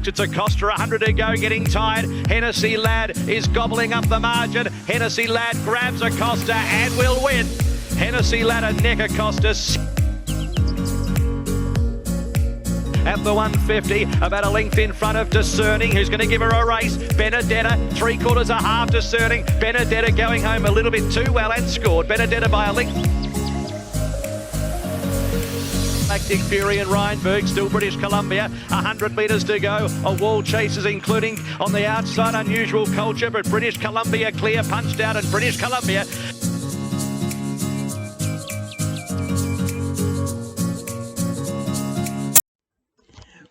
backs. It's Acosta, 100 to go, getting tired. Hennessy Lad is gobbling up the margin. Hennessy Lad grabs Acosta and will win. Hennessy Lad and Nick Acosta at the 150, about a length in front of Discerning, who's going to give her a race. Benedetta, 3/4 a half Discerning. Benedetta going home a little bit too well and scored. Benedetta by a length. Lactic Fury and Rheinberg, still British Columbia, 100 metres to go. A wall chasers, including on the outside Unusual Culture, but British Columbia clear, punched out, and British Columbia.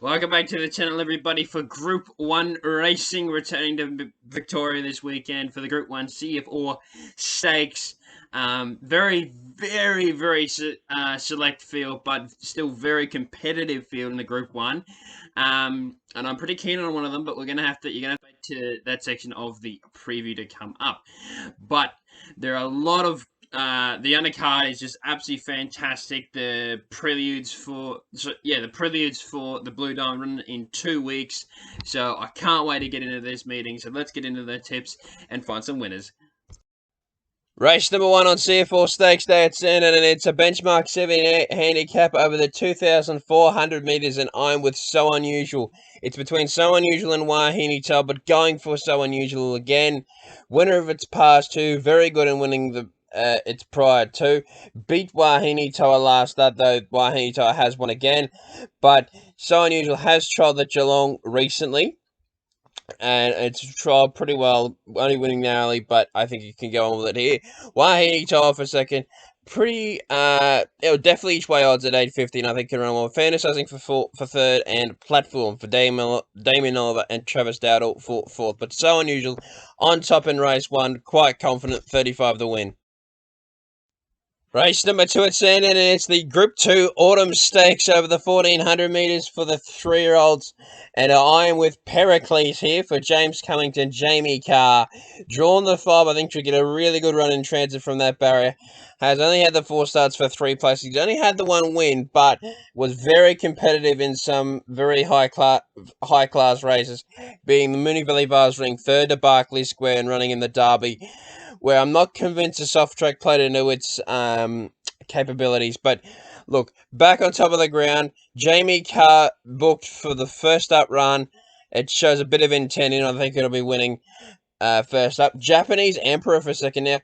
Welcome back to the channel, everybody, for Group 1 racing, returning to Victoria this weekend for the Group 1 CF4 Stakes. Very select field, but still very competitive field in the Group 1. And I'm pretty keen on one of them, but you're gonna have to wait to that section of the preview to come up. But there are a lot of the undercard is just absolutely fantastic. The preludes for the Blue Diamond in 2 weeks. So I can't wait to get into this meeting. So let's get into the tips and find some winners. Race number 1 on CF4 Stakes Day at Sandown, and it's a benchmark 78 handicap over the 2,400 metres, and I'm with So Unusual. It's between So Unusual and Wahine, but going for So Unusual again. Winner of its past 2, very good in winning the its prior 2. Beat Wahine last start, though Wahine has won again. But So Unusual has trialled at Geelong recently, and it's trialled pretty well, only winning narrowly, but I think you can go on with it here. Wahine for second. Definitely each way odds at 8.50, and I think can run well. Fantasising for third, and Platform for Damien Oliver and Travis Dowdle for fourth. But So Unusual on top in race 1, quite confident, 35 to win. Race number 2 at Sandown, and it's the Group 2 Autumn Stakes over the 1,400 metres for the 3-year-olds. And I am with Pericles here for James Cummington, Jamie Carr. Drawn the 5, I think should get a really good run in transit from that barrier. Has only had the 4 starts for 3 places. He's only had the 1 win, but was very competitive in some very high class races, being the Moonee Valley Vase Ring, 3rd to Berkeley Square, and running in the Derby, where I'm not convinced the soft track played into its capabilities. But look, back on top of the ground, Jamie Carr booked for the first up run. It shows a bit of intent in. I think it'll be winning first up. Japanese Emperor for second now.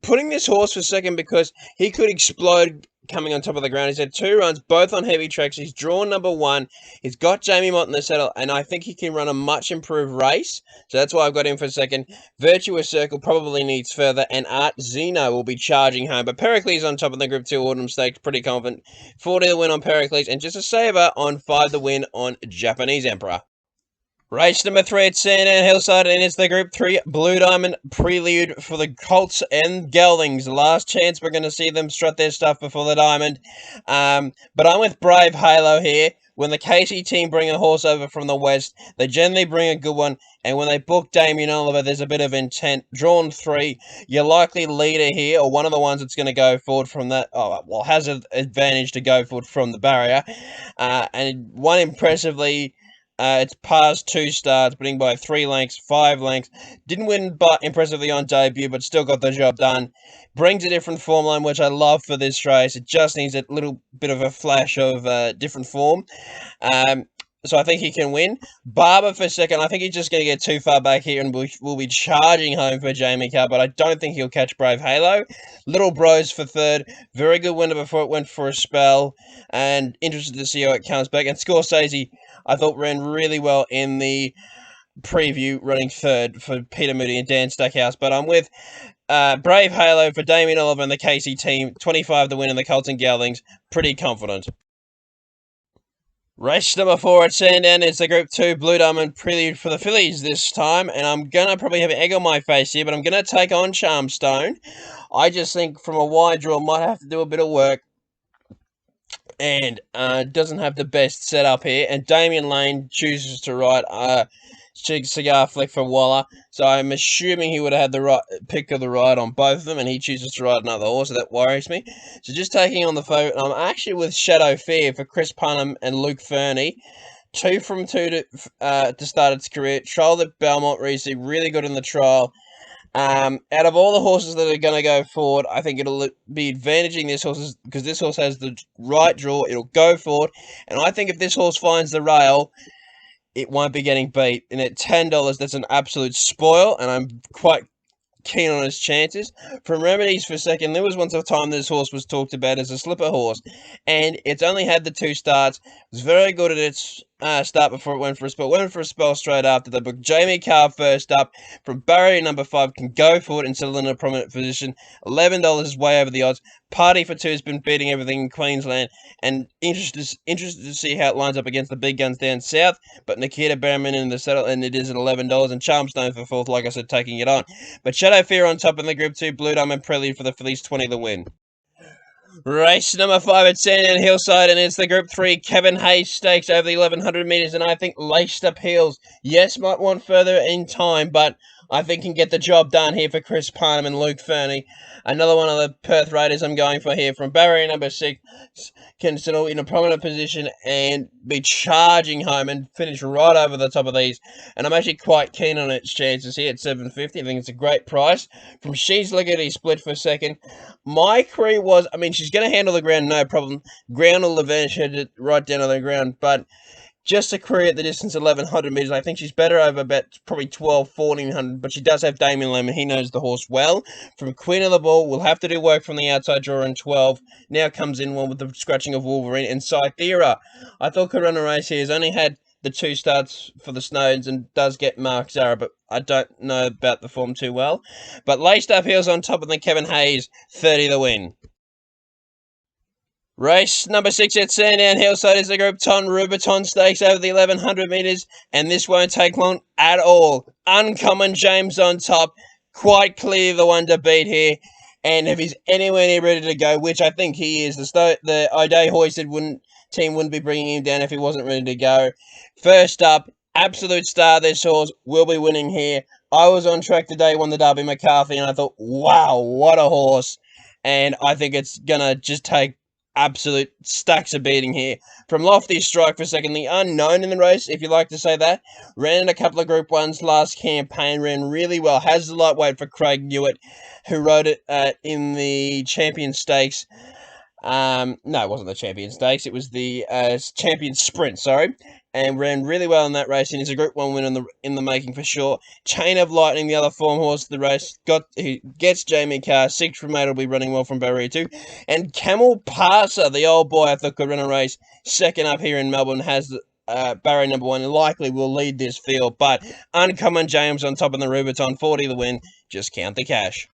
Putting this horse for second because he could explode coming on top of the ground. He's had 2 runs, both on heavy tracks. He's drawn number 1. He's got Jamie Mott in the saddle, and I think he can run a much improved race. So that's why I've got him for second. Virtuous Circle probably needs further, and Artzino will be charging home. But Pericles on top of the Group 2 Autumn Stakes, pretty confident. 40 to win on Pericles, and just a saver on 5 to win on Japanese Emperor. Race number 3 at Sandown, Hillside, and it's the Group 3 Blue Diamond Prelude for the Colts and Geldings. Last chance we're going to see them strut their stuff before the Diamond. But I'm with Brave Halo here. When the Casey team bring a horse over from the west, they generally bring a good one. And when they book Damien Oliver, there's a bit of intent. Drawn 3, your likely leader here, or one of the ones that's going to go forward from that, has an advantage to go forward from the barrier. And won impressively. It's past 2 starts, winning by 3 lengths, 5 lengths. Didn't win but impressively on debut, but still got the job done. Brings a different form line, which I love for this race. It just needs a little bit of a flash of different form. So I think he can win. Barber for second. I think he's just going to get too far back here and will be charging home for Jamie Carr, but I don't think he'll catch Brave Halo. Little Bros for third. Very good winner before it went for a spell, and interested to see how it comes back. And Scorsese, I thought, ran really well in the preview, running third for Peter Moody and Dan Stackhouse. But I'm with Brave Halo for Damien Oliver and the Casey team. 25 to win in the Colts and Geldings. Pretty confident. Race number 4 at Sandown is the Group 2 Blue Diamond Prelude for the fillies this time. And I'm going to probably have an egg on my face here, but I'm going to take on Charmstone. I just think from a wide draw, might have to do a bit of work. And doesn't have the best setup here. And Damien Lane chooses to ride Cigar Flick for Waller. So I'm assuming he would have had the right pick of the ride on both of them, and he chooses to ride another horse, so that worries me. So just taking on the favourite, I'm actually with Shadow Fear for Chris Punham and Luke Fernie. 2 from 2 to start its career. Trialled at Belmont recently, really good in the trial. Out of all the horses that are going to go forward, I think it'll be advantaging this horse because this horse has the right draw. It'll go forward, and I think if this horse finds the rail, it won't be getting beat. And at $10, that's an absolute spoil, and I'm quite keen on his chances. From Remedies for second, there was once a time this horse was talked about as a slipper horse, and it's only had the 2 starts. It was very good at its start before it went for a spell. Went for a spell straight after that, but Jamie Carr first up from barrier number 5 can go for it and settle in a prominent position. $11 is way over the odds. Party for 2 has been beating everything in Queensland, and interested to see how it lines up against the big guns down south. But Nikita Berman in the settle, and it is at $11, and Charmstone for 4th, like I said, taking it on. But Shadow Fear on top in the Group 2, Blue Diamond Prelude for the fillies, 20 the win. Race number 5 at Sandown Hillside, and it's the Group 3 Kevin Hayes Stakes over the 1100 metres, and I think Laced Up Heels, yes, might want further in time, but I think can get the job done here for Chris Parnham and Luke Fernie. Another one of the Perth Raiders I'm going for here from barrier number 6 can settle in a prominent position and be charging home and finish right over the top of these. And I'm actually quite keen on its chances here at $7.50. I think it's a great price. From She's Licketysplit for second. My query was, I mean, she's going to handle the ground, no problem. Ground will advantage her right down on the ground, but just a query at the distance 1100 metres. I think she's better over about probably 12, 1400, but she does have Damien Lemon. He knows the horse well. From Queen of the Ball, we'll have to do work from the outside draw in 12. Now comes in one with the scratching of Wolverine and Cythera. I thought could run a race here. He's only had the 2 starts for the Snowdens and does get Mark Zara, but I don't know about the form too well. But Laced Up Heels on top of the Kevin Hayes, 30 the win. Race number 6 at Sandown Hillside is the Group Ton Rubiton Stakes over the 1100 metres, and this won't take long at all. Uncommon James on top, quite clear the one to beat here, and if he's anywhere near ready to go, which I think he is, the O'Day hoisted team wouldn't be bringing him down if he wasn't ready to go. First up, absolute star this horse, will be winning here. I was on track today, won the Derby McCarthy, and I thought, wow, what a horse, and I think it's going to just take absolute stacks of beating here. From Lofty Strike for second, the unknown in the race, if you like to say that. Ran in a couple of Group 1s last campaign, ran really well. Has the lightweight for Craig Newitt, who rode it in the Champion Stakes. No, it wasn't the Champion Stakes. It was the Champion Sprint, sorry. And ran really well in that race, and is a Group 1 win in the making for sure. Chain of Lightning, the other form horse of the race, who gets Jamie Carr. 6 from 8 will be running well from barrier 2. And Kemalpasa, the old boy I thought could run a race, second up here in Melbourne, has barrier number 1, and likely will lead this field. But Uncommon James on top of the Rubiton, 40 the win. Just count the cash.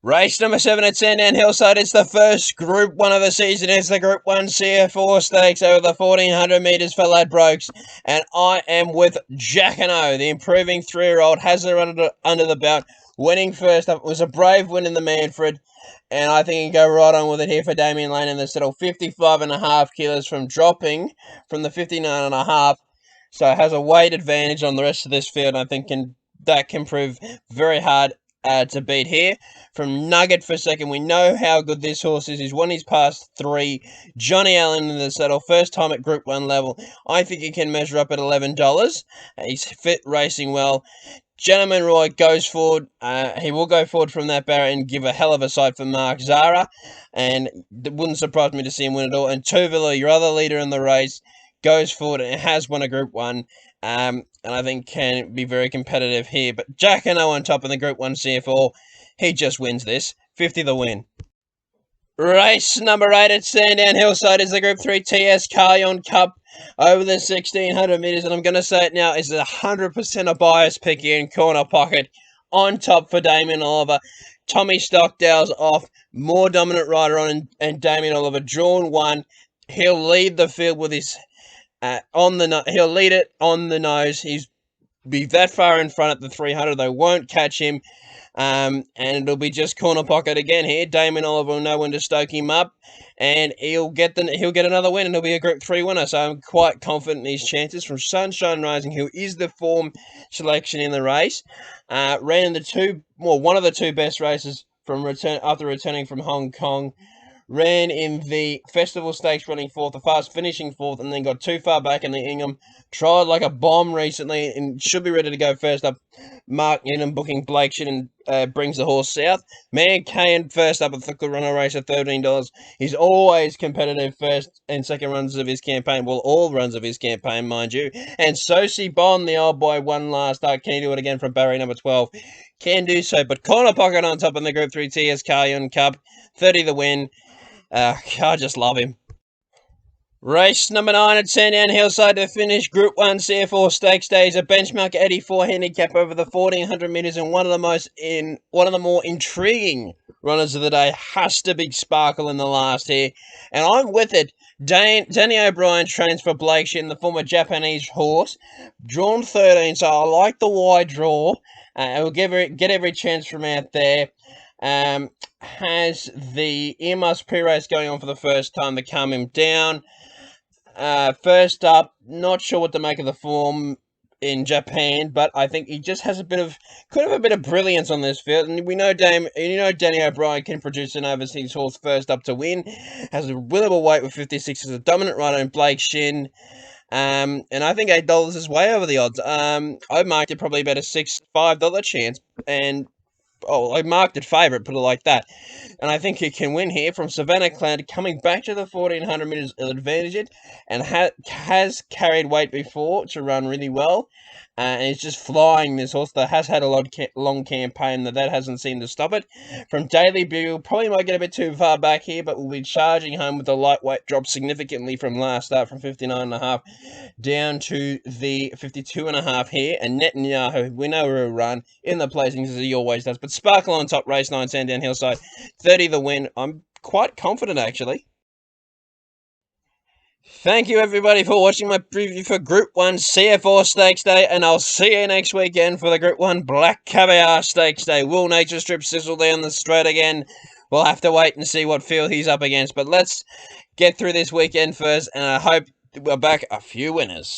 Race number 7 at Sandown Hillside. It's the first Group 1 of the season. It's the Group 1 CF4 Stakes over the 1400 metres for Ladbrokes. And I am with Jaquinot, the improving 3-year-old. Has it under the belt. Winning first up. It was a brave win in the Manfred. And I think he can go right on with it here for Damien Lane in the settle. 55.5 kilos from dropping from the 59.5. So it has a weight advantage on the rest of this field. And I think that can prove very hard to beat here. From Nugget for second, we know how good this horse is. He's won his past 3. Johnny Allen in the saddle, first time at Group 1 level. I think he can measure up at $11. He's fit, racing well. Gentleman Roy goes forward. He will go forward from that barrier and give a hell of a sight for Mark Zara. And it wouldn't surprise me to see him win it all. And Tuvalu, your other leader in the race, goes forward and has won a Group 1. And I think can be very competitive here. But Jaquinot on top in the Group 1 CF4. He just wins this. 50 the win. Race number 8 at Sandown Hillside is the Group 3 TS Carillon Cup over the 1600 metres. And I'm going to say it now, is 100% a bias pick here in corner pocket. On top for Damien Oliver. Tommy Stockdale's off. More dominant rider on, and Damien Oliver drawn 1. He'll lead the field with his he'll lead it on the nose. He's be that far in front at the 300. They won't catch him. And it'll be just corner pocket again here. Damien Oliver will know when to stoke him up, and he'll get another win, and he'll be a Group 3 winner. So I'm quite confident in his chances. From Sunshine Rising, who is the form selection in the race, ran in one of the 2 best races from after returning from Hong Kong. ran in the Festival Stakes running fourth, the fast finishing fourth, and then got too far back in the Ingham. Tried like a bomb recently and should be ready to go first up. Mark Needham booking Blake Shin and brings the horse south. Man Kane first up at the runner race at $13. He's always competitive first and second runs of his campaign. Well, all runs of his campaign, mind you. And Sosi Bond, the old boy, won last start. Can he do it again from Barry number 12? Can do so, but Corner Pocket on top in the Group 3 TS Carlion Cup. 30 the win. I just love him. Race number 9 at Sandown Hillside to finish Group 1 CF4 Stakes Days. A benchmark 84 handicap over the 1400 metres, and one of the more intriguing runners of the day has to be Sparkle in the last here. And I'm with it. Danny O'Brien trains for Blake Shin, the former Japanese horse. Drawn 13, so I like the wide draw. It will get every chance from out there. Has the Earmuffs pre-race going on for the first time to calm him down. First up, not sure what to make of the form in Japan, but I think he just has could have a bit of brilliance on this field. And we know Danny O'Brien can produce an overseas horse first up to win. Has a winnable weight with 56 as a dominant rider in Blake Shin. And I think $8 is way over the odds. I marked it probably about a $5 chance, and I marked it favourite, put it like that. And I think he can win here from Savannah Clan, coming back to the 1400 metres advantage, and has carried weight before to run really well. And it's just flying, this horse that has had a long campaign that hasn't seemed to stop it. From Daily Bugle, probably might get a bit too far back here, but will be charging home with the lightweight drop significantly from last start, from 59.5 down to the 52.5 here. And Netanyahu, we know will run in the placings as he always does. But Sparkle on top, race 9, Sandown Hillside, 30 the win. I'm quite confident, actually. Thank you, everybody, for watching my preview for Group 1 CF4 Stakes Day, and I'll see you next weekend for the Group 1 Black Caviar Stakes Day. Will Nature Strip sizzle down the straight again? We'll have to wait and see what field he's up against, but let's get through this weekend first, and I hope we're back a few winners.